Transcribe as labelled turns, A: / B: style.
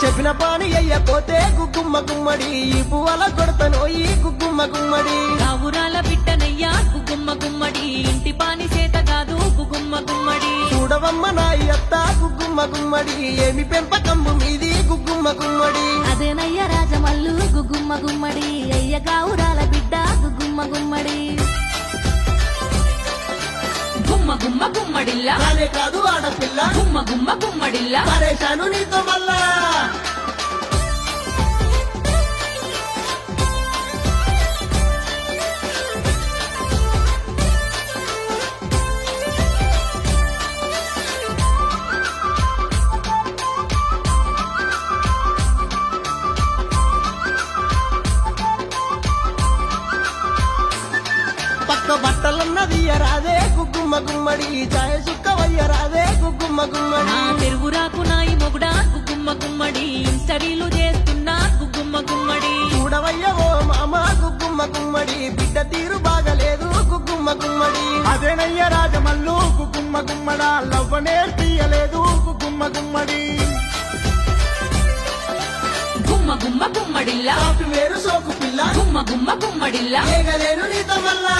A: చెప్పిన పాని అయ్యపోతే గుగ్గుమ్మ గుమ్మడి ఈ పువ్వల కొడతను ఈ గుగ్గుమ్మ గుమ్మడి
B: రావురాల బిడ్డనయ్యా గుగ్గుమ్మ గుమ్మడి ఇంటి పాని చేత కాదు గుగ్గుమ్మ గుమ్మడి
A: చూడవమ్మ నాయి అత్త గుగ్గుమ్మ గుమ్మడి ఏమి పెంపకంబు మీది గుగ్గుమ్మ గుమ్మడి
C: అదేనయ్య రాజమల్లు గుగ్గుమ్మ గుమ్మడి అయ్య గావురాల బిడ్డ గుగ్గుమ్మ గుమ్మడి
B: గుమ్మ గుమ్మ గుమ్మడిల్లా
A: అదే కాదు ఆడపిల్ల
B: గుమ్మ గుమ్మ గుమ్మడిల్లా
A: పరేశాను నీతో మళ్ళా పక్క బట్టలన్నది రాదే గుగ్గుమ్మ గుమ్మడి చాయ చుక్కవయ్య రాదే గుగ్గుమ్మ గుమ్మడి
B: నా తెరుగురాకు నాయి మొగుడా గుగ్గుమ్మ గుమ్మడి ఇన్స్టరీలు చేస్తున్నా గుగ్గుమ్మ గుమ్మడి
A: చూడవయ్య ఓ మామ గుగ్గుమ్మ గుమ్మడి బిడ్డ తీరు బాగలేదు గుగ్గుమ్మ గుమ్మడి
D: అదేనయ్య రాజమల్లు గుగ్గుమ్మ గుమ్మడ లవ్వ నేర్పియలేదు గుగ్గుమ్మ గుమ్మడి
B: గుమ్మ గుమ్మ గుమ్మడిల్లా
A: వేరు సోకు పిల్ల
B: గుమ్మ గుమ్మ గుమ్మడిల్లా
A: ఏగలేను నీతో మళ్ళా